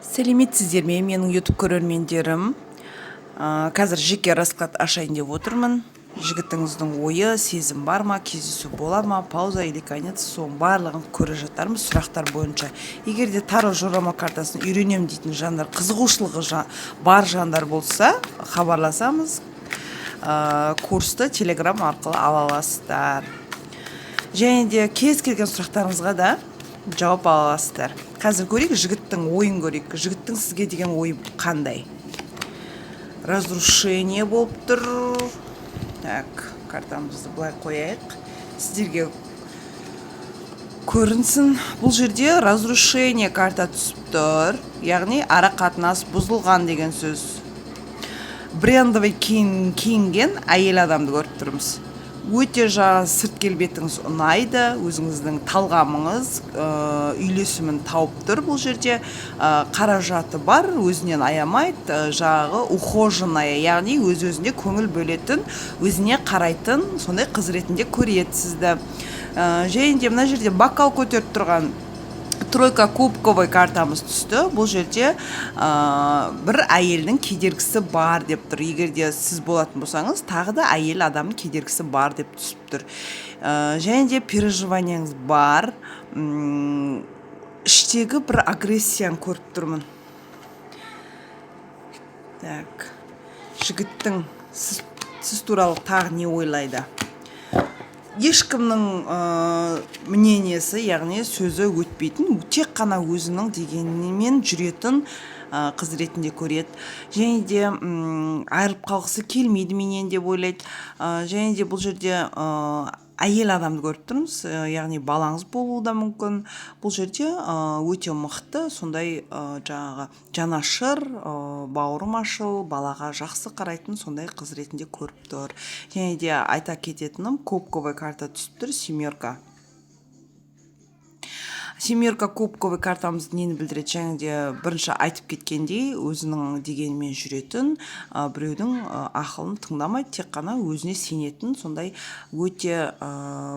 Сәлеметсіздер ме, менің YouTube көрермендерім. Қазір жеке расклад ашайын деп отырмын. Жігітіңіздің ойы, сезім бар ма, кездесу бола ма, пауза или конец, соның барлығын көріп жатармыз сұрақтар бойынша. Егер де таро жорама картасын үйренем дейтін жандар, қызығушылығы бар жандар болса, хабарласамыз. Курсты Telegram арқылы ала аласыздар. Және де кез келген сұрақтарыңызға да жауап ала аласыздар. Қазір көрейік, жігіттің ойын көрейік. Жігіттің сізге деген ойы қандай? Разрушение болып тұр. Так, картамызды былай қояйық. Сіздерге көрінсін. Бұл жерде разрушение карта түсіп тұр. Яғни ара қатынас бұзылған деген сөз. Брендовый киінген әйел адамды көріп тұрмыз. Өте сырт келбетіңіз ұнайды, өзіңіздің талғамыңыз, үйлесімін тауып тұр. Бұл жерде қаражаты бар, өзінен аямайды, жағы ухоженная, яғни өз-өзіне көңіл бөлетін, өзіне қарайтын, сондай қыз ретінде көреді сізді. Және де мына жерде бокал көтеріп тұрған тройка кубковый картамыз түсті. Бұл жерде бір әйелдің кедергісі бар деп тұр. Егер де сіз болатын болсаңыз, тағы да әйел адамның кедергісі бар деп түсіп тұр. Және де переживанияңыз бар. Іштегі бір агрессияны көріп тұрмын. Так, жігіттің сіз туралы тағы не ойлайды? Ешкімнің мнениесі, яғни сөзі өтпейтін, тек қана өзінің дегенмен жүретін қыз ретінде көреді. Және де айырылып қалғысы келмейді менен деп ойлайды. Және де бұл жерде әйел адамды көріп тұрмыз, яғни балаңыз болуы да мүмкін. Бұл жерде өте мықты, сондай жаңағы жанашыр, бауырмашыл, балаға жақсы қарайтын сондай қыз ретінде көріп тұр. Және де айта кететінім, кубковый карта түсіп тұр, семерка. Семерка кубковый картамыз нені білдіреді? Және де бірінші айтып кеткендей, өзінің дегенмен жүретін, біреудің ақылын тыңдамайды, тек қана өзіне сенетін, сондай өте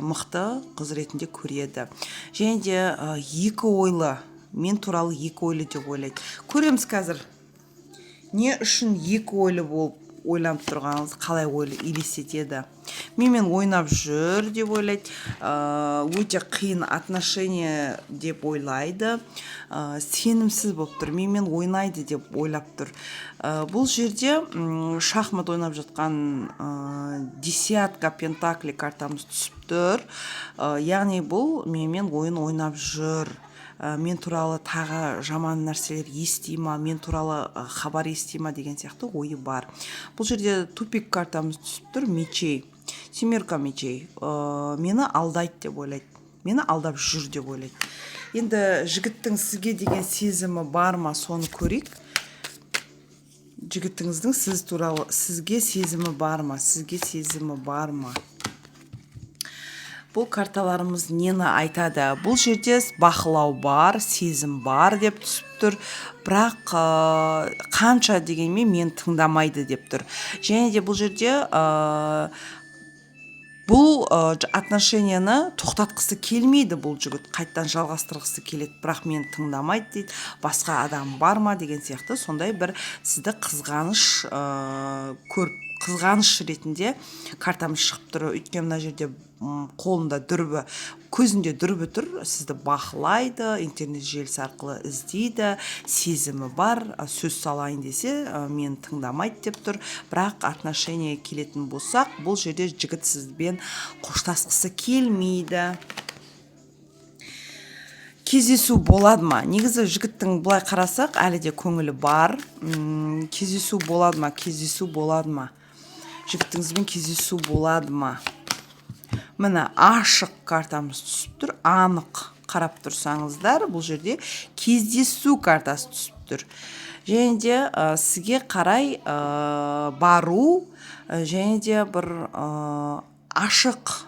мықты қыз ретінде көреді. Және де екі ойлы, мен туралы екі ойлы деп ойлайды. Көреміз қазір, не үшін екі ойлы болып ойланып тұрғаныңыз, қалай ойлы елестетеді. Менімен ойнап жүр деп ойлайды, өте қиын отношение деп ойлайды, сенімсіз болып тұр, менімен ойнайды деп ойлап тұр. Бұл жерде шахмат ойнап жатқан десятка пентакли картамыз түсіп тұр. Яғни бұл менімен ойын ойнап жүр. Мен туралы тағы жаман нәрселер ести ма, мен туралы хабар ести ма деген сияқты ойы бар. Бұл жерде тупик картамыз түсіп тұр, мечей. Семерка мечей. Мені алдайды деп ойлайды. Мені алдап жүр деп ойлайды. Енді жігіттің сізге деген сезімі бар ма, соны көрейік. Жігіттіңіздің сіз туралы сізге сезімі бар ма, сізге сезімі бар ма? Бұл карталарымыз нені айтады? Бұл жерде бақылау бар, сезім бар деп түсіп тұр. Бірақ қанша дегенмен мен тыңдамайды деп тұр. Және де бұл жерде бұл отношенияны тоқтатқысы келмейді бұл жігіт. Қайттан жалғастырғысы келеді, бірақ мен тыңдамайды дейді. Басқа адам бар ма деген сияқты сондай бір сізді қызғаныш ретінде картамыз шығып тұр. Өйткені мына жерде қолында дүрбі, көзінде дүрбі тұр, сізді бақылайды, интернет желісі арқылы іздейді, сезімі бар, сөз салайын десе, мен тыңдамайды деп тұр. Бірақ отношение келетін болсақ, бұл жерде жігіт сізбен қоштасқысы келмейді. Кездесу болады ма? Негізі жігіттің былай қарасақ, әлі де көңілі бар. Кездесу болады ма? Кездесу болады ма? Жігіттіңізбен кездесу болады ма? Міне ашық картамыз түсіп тұр, анық қарап тұрсаңыздар, бұл жерде кездесу картасы түсіп тұр. Және де сізге қарай бару, және де бір ашық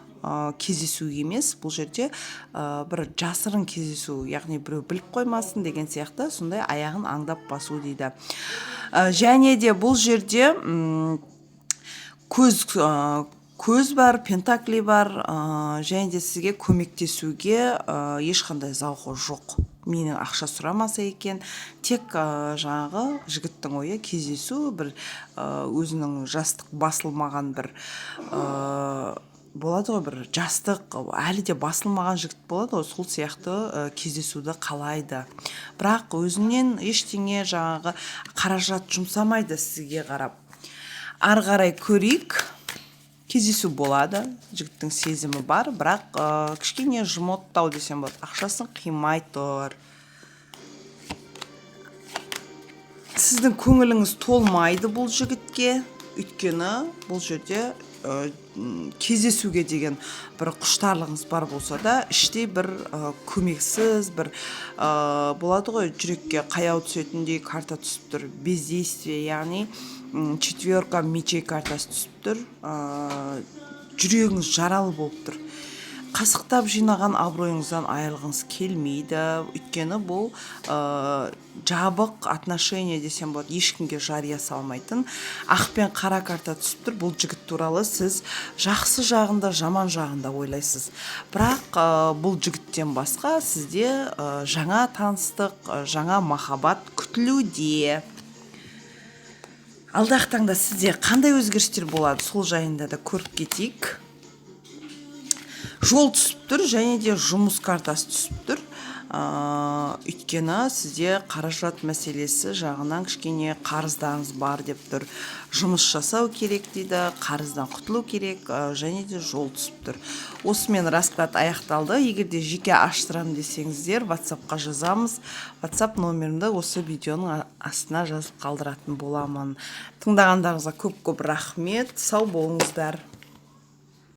кездесу емес, бұл жерде бір жасырын кездесу, яғни біреу біліп қоймасын деген сияқты, сондай аяғын аңдап басу дейді. Және де бұл жерде көз бар, пентакли бар, және де сізге көмектесуге ешқандай зауқы жоқ. менің ақша сұрамаса екен. Тек жаңағы жігіттің ойы кездесу, бір өзінің жастық басылмаған бір болады ғой, бір жастық әлі де басылмаған жігіт болады ғой, сол сияқты кездесуді қалайды. Бірақ өзінен ештеңе жаңағы қаражат жұмсамайды сізге қарап. Ары қарай көрейік, кездесу болады, жігіттің сезімі бар, бірақ кішкене жұмоттау десем болады, ақшасын қимай тұр. Сіздің көңіліңіз толмайды бұл жігітке, өйткені бұл жерде кездесуге деген бір құштарлығыңыз бар болса да, іште бір көмексіз, бір болады ғой, жүрекке қаяу түсетіндей карта түсіп тұр, бездействие, яғни четверка мечей картасы түсіп тұр, жүрегіңіз жаралы болып тұр. Қасықтап жинаған абыройыңыздан айырылғыңыз келмейді, өйткені бұл жабық отношение десем болады, ешкімге жария салмайтын. Ақ пен қара карта түсіп тұр, бұл жігіт туралы сіз жақсы жағында, жаман жағында ойлайсыз. Бірақ бұл жігіттен басқа сізде жаңа таныстық, жаңа махаббат күтілуде. Алдағы таңда сізде қандай өзгерістер болады, сол жайында да көріп кетейік. Жол түсіп тұр, және де жұмыс картасы түсіп тұр. Өйткені сізде қаражат мәселесі жағынан кішкене қарыздарыңыз бар деп тұр. Жұмыс жасау керек дейді, қарыздан құтылу керек, және де жол түсіп тұр. Осымен расклад аяқталды. Егер де жеке аштырам десеңіздер, WhatsApp-қа жазамыз. WhatsApp номерімді осы видеоның астына жазып қалдыратын боламын. Тыңдағандарыңызға көп-көп рахмет. Сау болыңыздар.